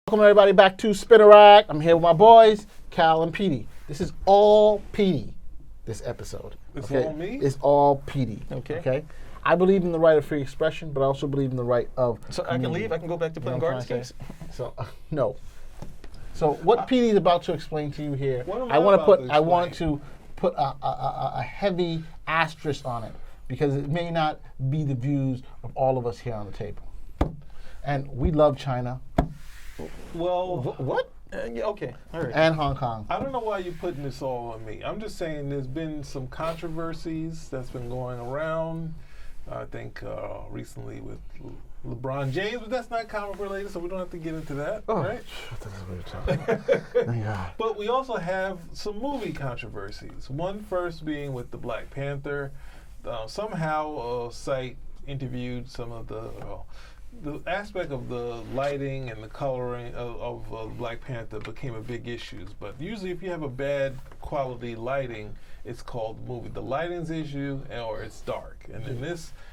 Welcome everybody back to Spinnerack. I'm here with my boys, Cal and Petey. This is all Petey, this episode. It's okay? all me? It's all Petey. Okay. I believe in the right of free expression, but I also believe in the right of So community. I can leave? I can go back to playing You know garden what I'm skates? trying to say? No. So what Petey's about to explain to you here, What am I I want about to I want to put a heavy asterisk on it because it may not be the views of all of us here on the table. And we love China Well, What? Yeah, okay. All right. and Hong Kong. I don't know why you're putting this all on me. I'm just saying there's been some controversies that's been going around. I think recently with LeBron James, but that's not comic related, so we don't have to get into that, right? Thank God. But we also have some movie controversies. One first being with the Black Panther. Somehow a site interviewed some of the aspect of the lighting and the coloring of Black Panther became a big issue. But usually if you have a bad quality lighting, it's called movie. The lighting's issue or it's dark. And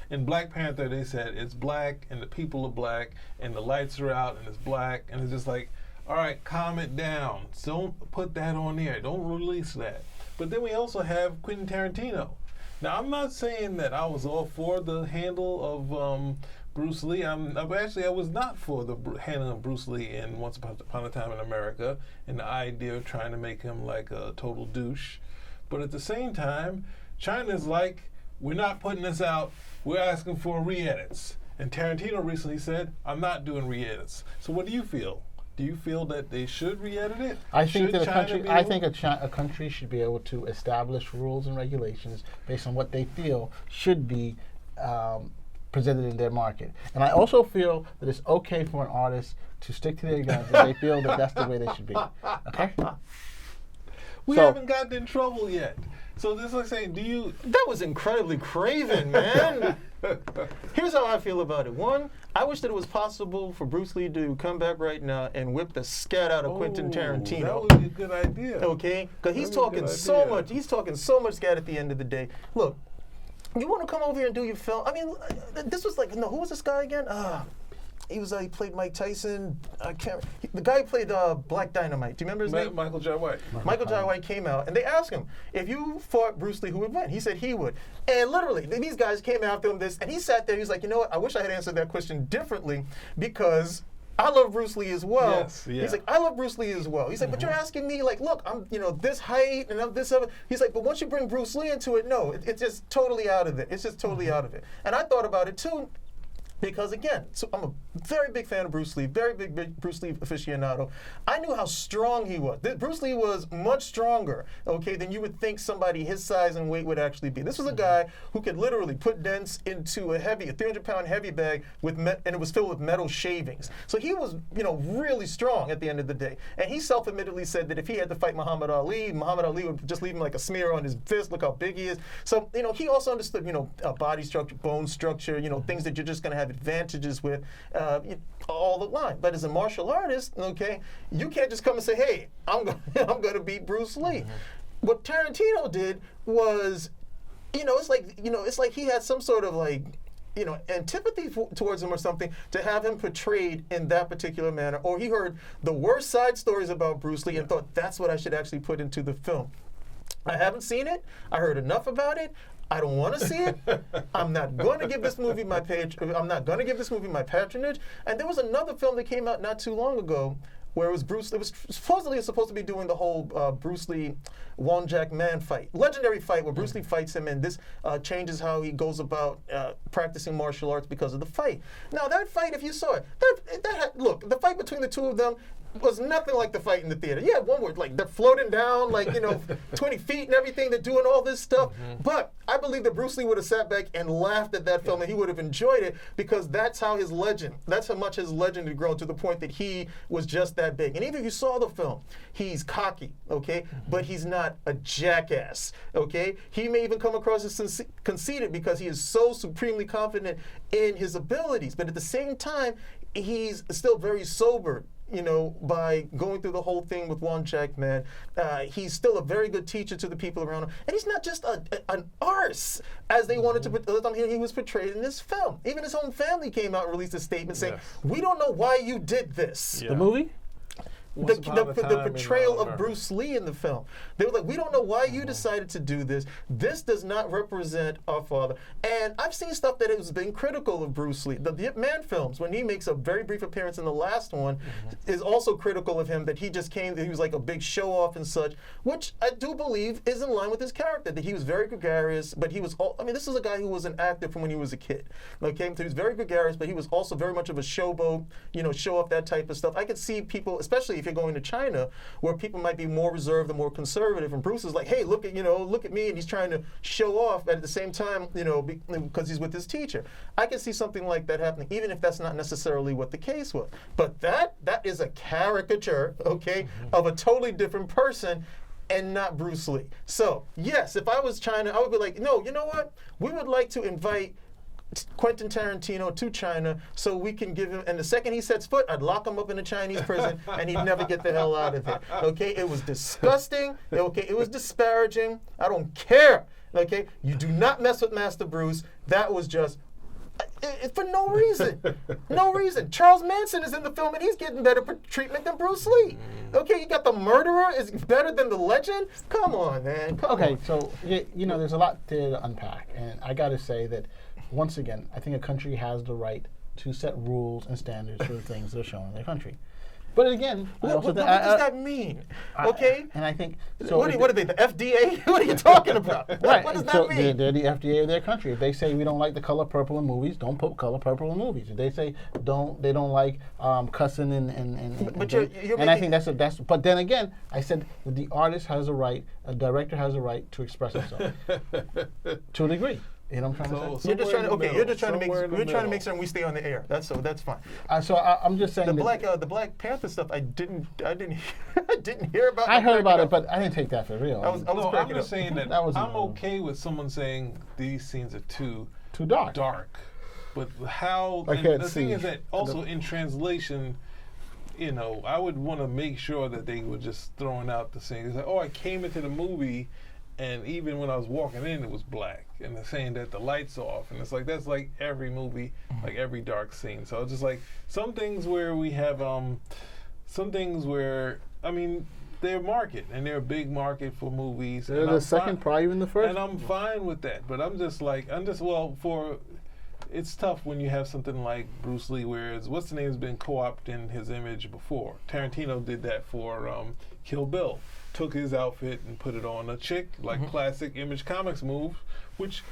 in Black Panther, they said it's black and the people are black and the lights are out and it's black. And it's just like, all right, calm it down. Don't put that on there. Don't release that. But then we also have Quentin Tarantino. Now, I'm not saying that I was all for the handle of Bruce Lee. I was not for the handling of Bruce Lee in Once Upon a Time in America and the idea of trying to make him like a total douche. But at the same time, China's like, we're not putting this out, we're asking for re-edits. And Tarantino recently said, I'm not doing re-edits. So what do you feel? Do you feel that they should re-edit it? I think Should that China a country should be able to establish rules and regulations based on what they feel should be presented in their market. And I also feel that it's okay for an artist to stick to their guns if they feel that that's the way they should be. Okay? We So- haven't gotten in trouble yet. So this is like saying, do you... That was incredibly craven, man. Here's how I feel about it. One, I wish that it was possible for Bruce Lee to come back right now and whip the scat out of Quentin Tarantino. That would be a good idea. Okay? Because he's That'd be a talking good so idea. much. He's talking so much scat at the end of the day. Look, you want to come over here and do your film? I mean, this was like, no, who was this guy again? He played Mike Tyson. The guy who played Black Dynamite. Do you remember his name? Michael J. White. Michael J. White came out, and they asked him, if you fought Bruce Lee, who would win? He said he would. And literally, these guys came after him, and he sat there, he was like, you know what, I wish I had answered that question differently, because I love Bruce Lee as well. Yes, yeah. He's like, I love Bruce Lee as well. He's like, but you're asking me, like, look, I'm, this height and I'm this other. He's like, but once you bring Bruce Lee into it, no, it's just totally out of it. It's just totally out of it. And I thought about it too, because again, so I'm a very big fan of Bruce Lee, very big Bruce Lee aficionado. I knew how strong he was. Bruce Lee was much stronger, okay, than you would think somebody his size and weight would actually be. This was a guy who could literally put dents into a 300-pound heavy bag and it was filled with metal shavings. So he was, really strong at the end of the day. And he self-admittedly said that if he had to fight Muhammad Ali would just leave him like a smear on his fist. Look how big he is. So, he also understood, body structure, bone structure, things that you're just going to have advantages with all the line. But as a martial artist, okay, you can't just come and say, hey, I'm going to beat Bruce Lee. What Tarantino did was, it's like he had some sort of antipathy towards him or something to have him portrayed in that particular manner. Or he heard the worst side stories about Bruce Lee and thought that's what I should actually put into the film. I haven't seen it. I heard enough about it. I don't want to see it. I'm not going to give this movie my patronage. And there was another film that came out not too long ago where it was supposedly supposed to be doing the whole Bruce Lee Wong Jack Man fight, legendary fight where Bruce Lee fights him, and this changes how he goes about practicing martial arts because of the fight. Now that fight, if you saw it, look, the fight between the two of them was nothing like the fight in the theater. Yeah, one word, like they're floating down, 20 feet and everything. They're doing all this stuff. But I believe that Bruce Lee would have sat back and laughed at that film, and he would have enjoyed it because that's how much his legend had grown to the point that he was just that big. And even if you saw the film, he's cocky, okay, but he's not a jackass, okay. He may even come across as conceited because he is so supremely confident in his abilities, but at the same time, he's still very sober. By going through the whole thing with Wong Jack Man, he's still a very good teacher to the people around him. And he's not just an arse, as they wanted to, he was portrayed in this film. Even his own family came out and released a statement saying, we don't know why you did this. The movie? Once Upon a the Time in portrayal of America. Bruce Lee in the film. They were like, we don't know why you decided to do this. This does not represent our father. And I've seen stuff that has been critical of Bruce Lee. The Ip Man films, when he makes a very brief appearance in the last one, is also critical of him, that he just came, he was like a big show off and such, which I do believe is in line with his character, that he was very gregarious, but he was, I mean, this is a guy who was an actor from when he was a kid. Okay, so he was very gregarious, but he was also very much of a showboat, show off that type of stuff. I could see people, especially if you're going to China, where people might be more reserved and more conservative, and Bruce is like, hey, look at me, and he's trying to show off, but at the same time, because he's with his teacher. I can see something like that happening, even if that's not necessarily what the case was. But that is a caricature, okay, of a totally different person, and not Bruce Lee. So, yes, if I was China, I would be like, no, you know what? We would like to invite Quentin Tarantino to China so we can give him, and the second he sets foot, I'd lock him up in a Chinese prison and he'd never get the hell out of there. Okay, it was disgusting. Okay, it was disparaging. I don't care. Okay, you do not mess with Master Bruce. That was just for no reason. No reason. Charles Manson is in the film and he's getting better treatment than Bruce Lee. Okay, you got the murderer is better than the legend? Come on, man. Come on. So, there's a lot there to unpack. And I got to say that, once again, I think a country has the right to set rules and standards for the things that are shown in their country. But again, what does that mean? Okay? And I think... So what are they, the FDA? What are you talking about? Right. What does that mean? They're the FDA of their country. If they say we don't like the color purple in movies, don't put color purple in movies. If they say they don't like cussing I think that's. But then again, I said that the artist has a right, a director has a right to express himself to a degree. You know what I'm trying to say? You're just trying to make certain we stay on the air. That's fine. I'm just saying the Black Panther stuff. I didn't hear about. I heard about it, but I didn't take that for real. I'm just saying that I'm okay with someone saying these scenes are too dark. But how? And the thing is that also in translation, I would want to make sure that they were just throwing out the thing. It's like, I came into the movie, and even when I was walking in, it was black. And they're saying that the light's off. And it's like, that's like every movie, like every dark scene. So it's just like some things where we have, they're market, and they're a big market for movies. They're the second, probably even the first. And I'm fine with that. But it's tough when you have something like Bruce Lee, whereas what's the name has been co-opting his image before. Tarantino did that for Kill Bill. Took his outfit and put it on a chick, like classic Image Comics move, which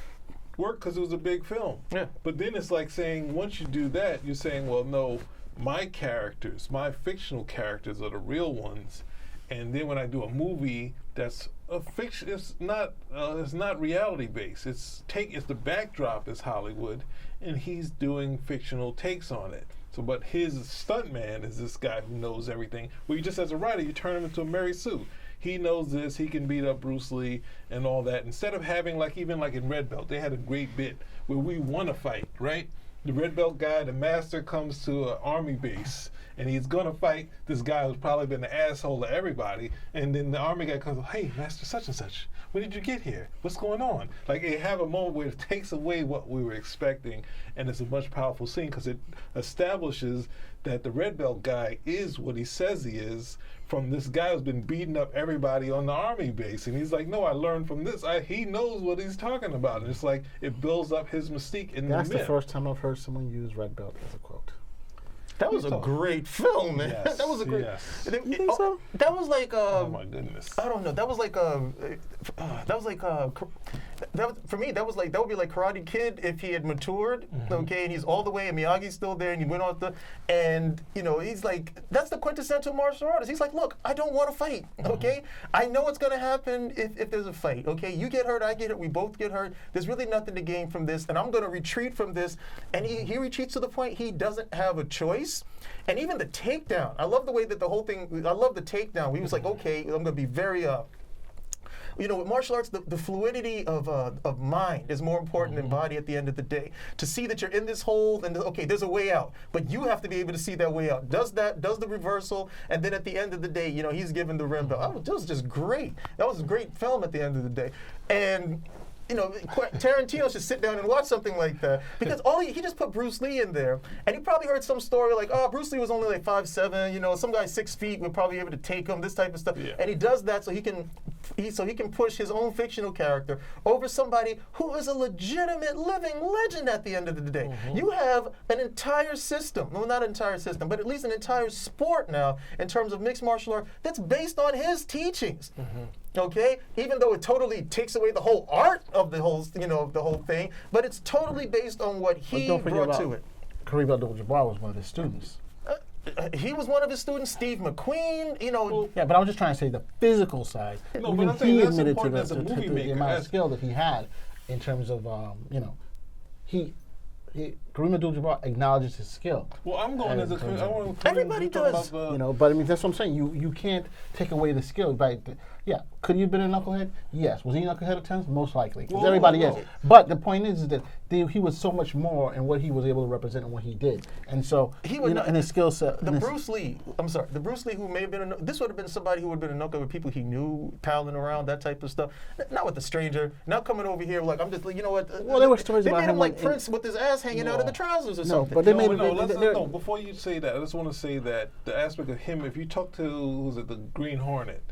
worked because it was a big film. Yeah. But then it's like saying, once you do that, you're saying, well, no, my characters, my fictional characters are the real ones. And then when I do a movie that's a fiction, it's not reality based. It's the backdrop is Hollywood, and he's doing fictional takes on it. So, but his stuntman is this guy who knows everything. Well, you just as a writer, you turn him into a Mary Sue. He knows this. He can beat up Bruce Lee and all that. Instead of having even like in Red Belt, they had a great bit where we want to fight, right? The Red Belt guy, the master, comes to an army base, and he's gonna fight this guy who's probably been the asshole to everybody. And then the army guy comes, hey, Master such and such, when did you get here? What's going on? Like, they have a moment where it takes away what we were expecting, and it's a much powerful scene because it establishes that the Red Belt guy is what he says he is, from this guy who's been beating up everybody on the army base. And he's like, no, I learned from this. He knows what he's talking about. And it's like, it builds up his mystique in the myth. That's the first time I've heard someone use Red Belt as a quote. That was a great film, man. Yes, that was a great. Yes. You think so? That was like. Oh my goodness. I don't know. That was like. For me, that would be like Karate Kid if he had matured. Okay, and he's all the way, and Miyagi's still there, and he went off and he's like, that's the quintessential martial artist. He's like, look, I don't want to fight. Okay, I know what's gonna happen if there's a fight. Okay, you get hurt, I get hurt, we both get hurt. There's really nothing to gain from this, and I'm gonna retreat from this. And he retreats to the point he doesn't have a choice. And even the takedown, I love the way that the whole thing, I love the takedown. He was like, okay, I'm going to be very, with martial arts, the fluidity of mind is more important than body at the end of the day. To see that you're in this hole and, okay, there's a way out, but you have to be able to see that way out. Does the reversal, and then at the end of the day, he's given the rim belt. That was just great. That was a great film at the end of the day. And Tarantino should sit down and watch something like that because he just put Bruce Lee in there, and he probably heard some story like, oh, Bruce Lee was only like 5'7", some guy 6 feet would probably be able to take him, this type of stuff, and he does that so he can push his own fictional character over somebody who is a legitimate living legend at the end of the day. You have an entire system, well, not an entire system, but at least an entire sport now in terms of mixed martial art that's based on his teachings. Okay, even though it totally takes away the whole art of the whole, the whole thing, but it's totally based on what he brought to it. Kareem Abdul-Jabbar was one of his students. He was one of his students. Steve McQueen, Yeah, but I was just trying to say the physical side. No, Even but I'm saying he that's admitted to important as a movie the maker. amount of skill that he had in terms of, Kareem Abdul-Jabbar acknowledges his skill. Well, I'm going as a Everybody does. But I mean, that's what I'm saying. You can't take away the skill. Right? Yeah, could he have been a knucklehead? Yes. Was he a knucklehead at times? Most likely. Because everybody is. But the point is that he was so much more in what he was able to represent and what he did. And so, and his skill set. The Bruce Lee who may have been, this would have been somebody who would have been a knucklehead with people he knew, palling around, that type of stuff. Not with a stranger. Not coming over here like, I'm just, you know what? Well, there were stories they about made him him like Prince with his ass hanging out of the trousers or something. But they made no, before you say that, I just want to say that the aspect of him, if you talk to, the Green Hornet,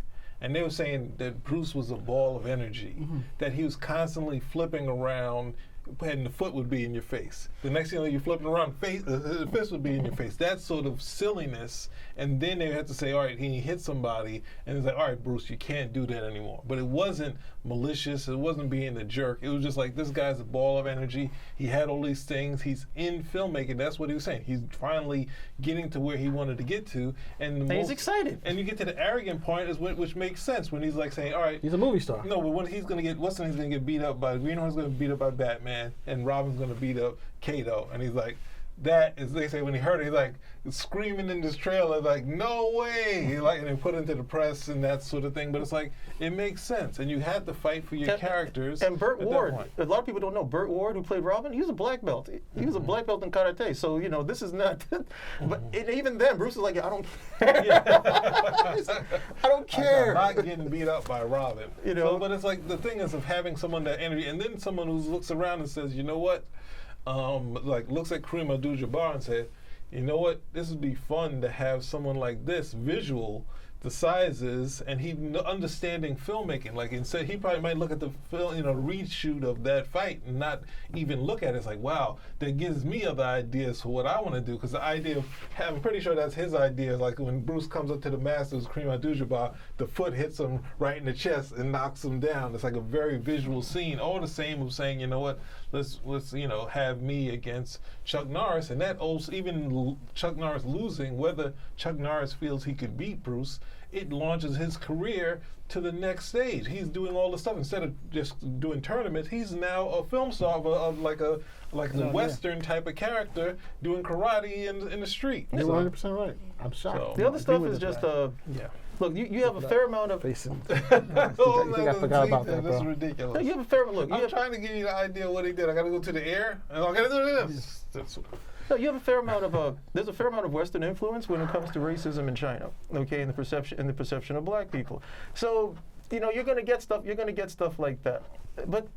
and they were saying that Bruce was a ball of energy, that he was constantly flipping around, and the foot would be in your face. The next thing you know, you're flipping around, the fist would be in your face. That sort of silliness, and then they had to say, all right, he hit somebody, and it's like, all right, Bruce, you can't do that anymore. But it wasn't malicious, it wasn't being a jerk. It was just like, this guy's a ball of energy. He had all these things. He's in filmmaking. That's what he was saying. He's finally getting to where he wanted to get to. And he's excited. And you get to the arrogant point, which makes sense when he's like saying, all right. He's a movie star. No, but when he's going to get, he's going to get beat up by, Green Hornet's going to beat up by Batman, and Robin's going to beat up Kato. And he's like, that is, they say when he heard it, he's like screaming in this trailer, like, no way! And they put it into the press and that sort of thing. But it's like, it makes sense. And you had to fight for your characters. And Burt Ward, a lot of people don't know, Burt Ward, who played Robin, he was a black belt. He was a black belt in karate. So, this is not, but even then, Bruce was like, I don't care. I don't care. I'm not getting beat up by Robin. So, but it's like, the thing is of having someone that energy, and then someone who looks around and says, you know what? Looks at Kareem Abdul-Jabbar and said, you know what, this would be fun to have someone like this, visual, the sizes, and he understanding filmmaking. Like, instead, he probably might look at the film, reshoot of that fight and not even look at it. It's like, wow, that gives me other ideas for what I want to do. Because the idea of, I'm pretty sure that's his idea. Like when Bruce comes up to the Masters, Kareem Abdul-Jabbar, the foot hits him right in the chest and knocks him down. It's like a very visual scene. All the same of saying, you know what, let's have me against Chuck Norris, and that also, even Chuck Norris losing, whether Chuck Norris feels he could beat Bruce, it launches his career to the next stage. He's doing all the stuff instead of just doing tournaments. He's now a film star of like a Western type of character doing karate in the street. You're 100% right. I'm shocked. So, the other stuff is just look, you have a fair amount of. I forgot about that, bro. That's ridiculous. No, you have a fair look. I'm trying to give you the idea of what he did. I got to go to the air, and I got to do this. No, you have a fair amount of there's a fair amount of Western influence when it comes to racism in China. Okay, in the perception of black people. So you're going to get stuff. You're going to get stuff like that. But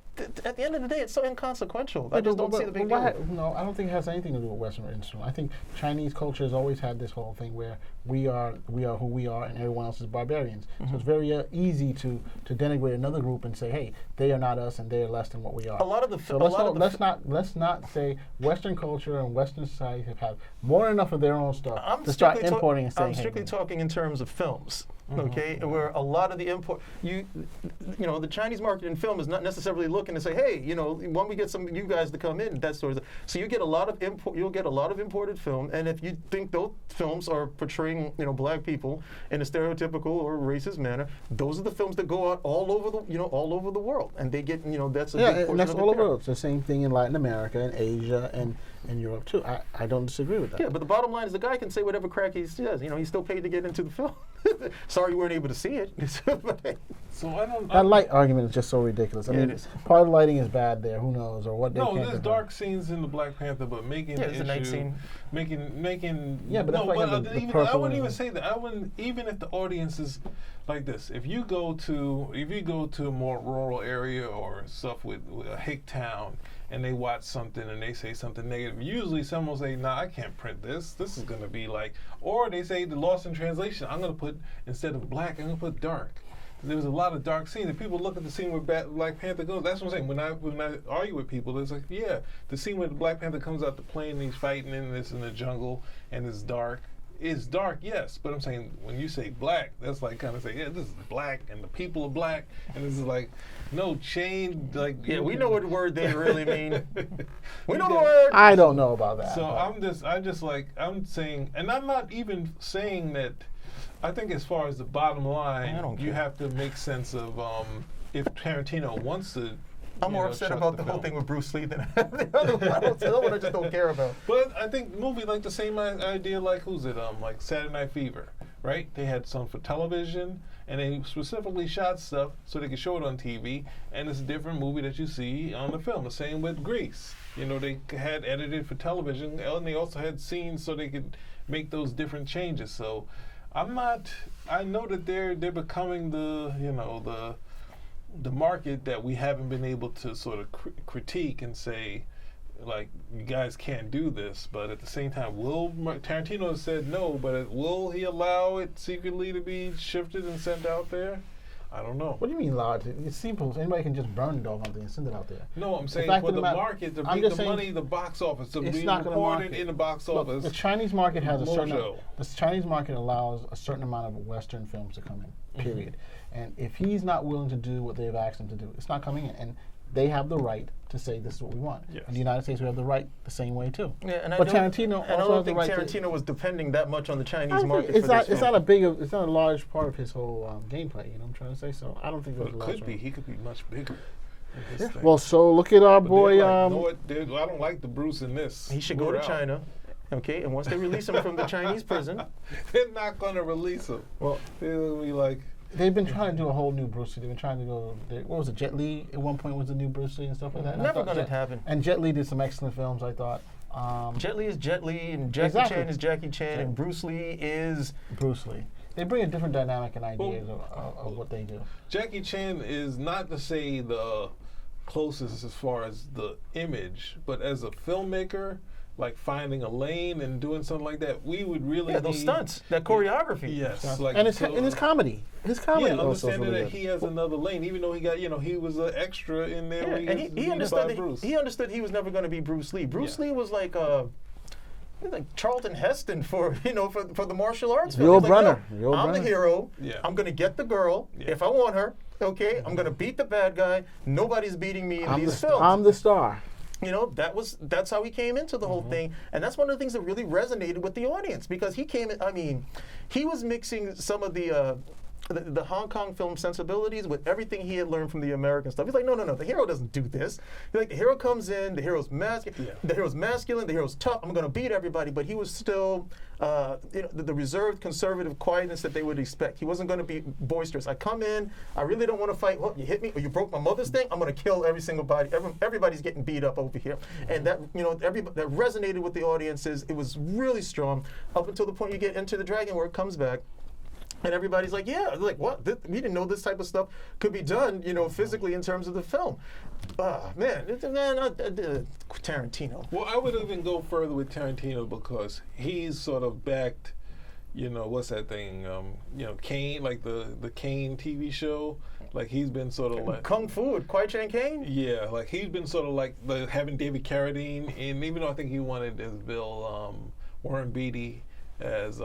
at the end of the day, it's so inconsequential. I just don't see the big deal. No, I don't think it has anything to do with Western influence. I think Chinese culture has always had this whole thing where we are who we are, and everyone else is barbarians. So it's very easy to denigrate another group and say, hey, they are not us, and they are less than what we are. Let's not say Western culture and Western society have had more than enough of their own stuff to start importing and saying. I'm strictly talking in terms of films. Okay, where a lot of the import, the Chinese market in film is not necessarily looking to say, hey, when we get some of you guys to come in, that sort of. So you get a lot of you'll get a lot of imported film, and if you think those films are portraying, black people in a stereotypical or racist manner, those are the films that go out all over the world, and they get, that's a big portion and that's of all it. over. It's the same thing in Latin America and Asia and in Europe too. I don't disagree with that. Yeah, but the bottom line is the guy can say whatever crack he says. He's still paid to get into the film. Sorry you weren't able to see it. So I don't. That light argument is just so ridiculous. I Yeah, mean, it is. part of the lighting is bad there. Who knows, or what they No, can't there's do. dark scenes in the Black Panther, but making Yeah, the there's a night issue, scene. making. Yeah, but no, that's why you have the even, I purple wouldn't and even the- say that. I wouldn't even if the audience is like this. If you go to a more rural area or stuff with a hick town, and they watch something and they say something negative, usually someone will say, "Nah, I can't print this. This is gonna be like," or they say the lost in translation. I'm gonna put instead of black, I'm gonna put dark. There was a lot of dark scenes, and people look at the scene where Black Panther goes. That's what I'm saying. When I argue with people, it's like, yeah, the scene where the Black Panther comes out the plane and he's fighting in the jungle and it's dark. It's dark, yes, but I'm saying when you say black, that's like kind of say, yeah, this is black and the people are black, and this is like, no chain, like. Yeah, we know what word they really mean. We know the word. I don't know about that. So but- I'm saying, and I'm not even saying that. I think as far as the bottom line, I don't you care. have to make sense of if Tarantino wants to. I'm more upset about the whole thing with Bruce Lee than the other one. The other one I just don't care about. But I think movie like the same idea like who's it like Saturday Night Fever, right? They had some for television and they specifically shot stuff so they could show it on TV, and it's a different movie that you see on the film. The same with Grease. They had edited for television and they also had scenes so they could make those different changes. So I know that they're becoming the market that we haven't been able to sort of critique and say, like, you guys can't do this. But at the same time, Tarantino has said no, but will he allow it secretly to be shifted and sent out there? I don't know. What do you mean loud? It's simple. Anybody can just burn it off something and send it out there. No, I'm saying fact for of the the matter- market, to I'm make just the saying money, the box office, to it's be not gonna recorded market. in the box Look, office. the Chinese market has a certain. Mojo. The Chinese market allows a certain amount of Western films to come in. Period. And if he's not willing to do what they've asked him to do, it's not coming in. And they have the right to say this is what we want. Yes. In the United States, we have the right the same way too. Yeah, and But I don't, Tarantino and I also don't has the think right to. Tarantino was depending that much on the I Chinese think market it's for not. this It's film. it's not a large part of his whole gameplay. You know what I'm trying to say? So I don't think But there's it a large could be. part. He could be much bigger. in his Yeah. thing. Well, so look at our But boy. they're like, you know what, dude, I don't like the Bruce in this. He should We're go to out. China, okay? And once they release him from the Chinese prison, They're not going to release him. Well, They're going to be like, they've been trying to do a whole new Bruce Lee. They've been trying to go. What was it? Jet Li at one point was the new Bruce Lee and stuff like that. And I never thought gonna Jet- happen. And Jet Li did some excellent films. I thought. Jet Li is Jet Li, and Jackie Exactly. Chan is Jackie Chan, Yeah. and Bruce Lee is. Bruce Lee. They bring a different dynamic and ideas of what they do. Jackie Chan is not to say the closest as far as the image, but as a filmmaker, like finding a lane and doing something like that, we would really Yeah, those need- stunts, that choreography. Yes, like and his so- and his comedy. His comedy Yeah, also is understanding really that good. he has another lane, even though he got, he was an extra in there. Yeah, where and was he beat by understood that Bruce. he understood he was never going to be Bruce Lee. Bruce Yeah. Lee was like Charlton Heston for for the martial arts. Yul film. He's like, Brynner. "No, Yul I'm the Brynner. hero. Yeah. I'm going to get the girl Yeah. if I want her. Okay, I'm going to beat the bad guy. Nobody's beating me in I'm these the, films. I'm the star. That's how he came into the whole thing, and that's one of the things that really resonated with the audience because he came in. I mean, he was mixing some of the Hong Kong film sensibilities with everything he had learned from the American stuff. He's like, no, the hero doesn't do this. He's like, the hero comes in, the hero's masculine, the hero's tough. I'm going to beat everybody, but he was still the reserved, conservative quietness that they would expect. He wasn't going to be boisterous. I come in, I really don't want to fight. Well, you hit me, or you broke my mother's thing. I'm going to kill every single body. Everybody's getting beat up over here, and that that resonated with the audiences. It was really strong up until the point you get into the dragon where it comes back. And everybody's like, yeah, like what? We didn't know this type of stuff could be done, physically in terms of the film. Tarantino. Well, I would even go further with Tarantino because he's sort of backed, what's that thing? Kane, like the Kane TV show. Like he's been sort of like Kung Fu with Kwai Chang Caine? Yeah, like he's been sort of like having David Carradine, and even though I think he wanted as Bill Warren Beatty as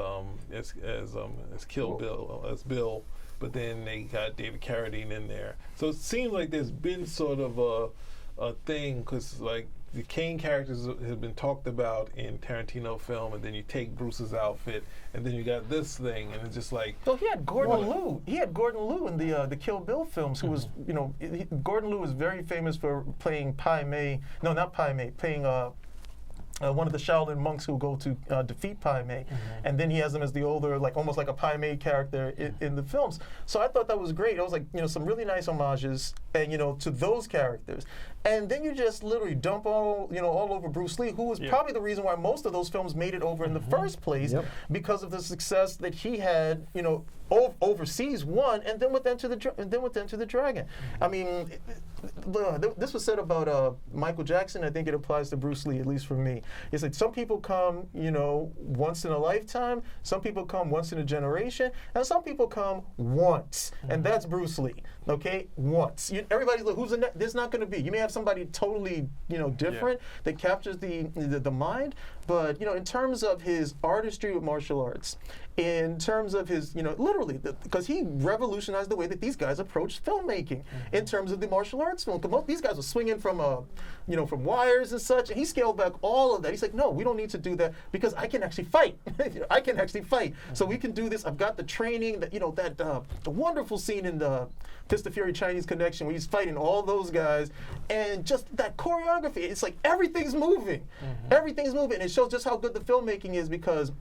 Bill, but then they got David Carradine in there. So it seems like there's been sort of a thing because like the Kane characters have been talked about in Tarantino film, and then you take Bruce's outfit, and then you got this thing, and it's just like. So he had Gordon Liu. He had Gordon Liu in the Kill Bill films, who was Gordon Liu was very famous for playing Pai Mei. No, not Pai Mei. Playing one of the Shaolin monks who go to defeat Pai Mei, and then he has him as the older, like almost like a Pai Mei character in the films. So I thought that was great. It was like some really nice homages, and to those characters. And then you just literally dump all over Bruce Lee, who was probably the reason why most of those films made it over in the first place, because of the success that he had, overseas, one, and then with Enter the Dragon. I mean, this was said about Michael Jackson. I think it applies to Bruce Lee, at least for me. It's like some people come, once in a lifetime. Some people come once in a generation, and some people come once, and that's Bruce Lee. Okay, once. Everybody's like, who's the next? There's not going to be. You may have somebody totally, different that captures the mind, but in terms of his artistry with martial arts, in terms of his, literally, because he revolutionized the way that these guys approached filmmaking in terms of the martial arts film. Because these guys were swinging from, from wires and such, and he scaled back all of that. He's like, no, we don't need to do that because I can actually fight. I can actually fight. So we can do this. I've got the training, that the wonderful scene in the Fist of Fury Chinese Connection where he's fighting all those guys, and just that choreography. It's like everything's moving. Everything's moving. And it shows just how good the filmmaking is, because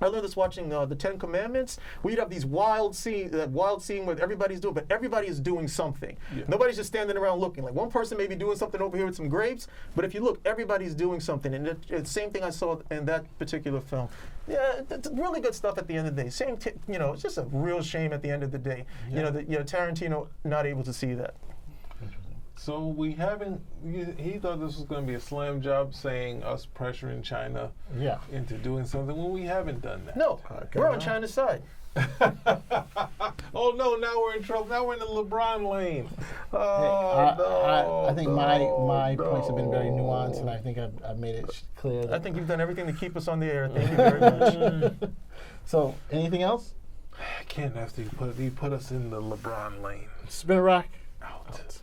I learned this watching the Ten Commandments, where you'd have these wild scene where everybody's doing, but everybody is doing something. Nobody's just standing around looking. Like one person may be doing something over here with some grapes, but if you look, everybody's doing something. And it's the same thing I saw in that particular film. Yeah, it's really good stuff at the end of the day. It's just a real shame at the end of the day. Tarantino not able to see that. So we haven't. He thought this was going to be a slam job, saying us pressuring China into doing something when we haven't done that. No, we're on China's side. Oh no! Now we're in trouble. Now we're in the LeBron lane. I think my points have been very nuanced, and I think I've made it clear. I think you've done everything to keep us on the air. Thank you very much. So, anything else? I can't. After you put us in the LeBron lane. Spin a rack. Out.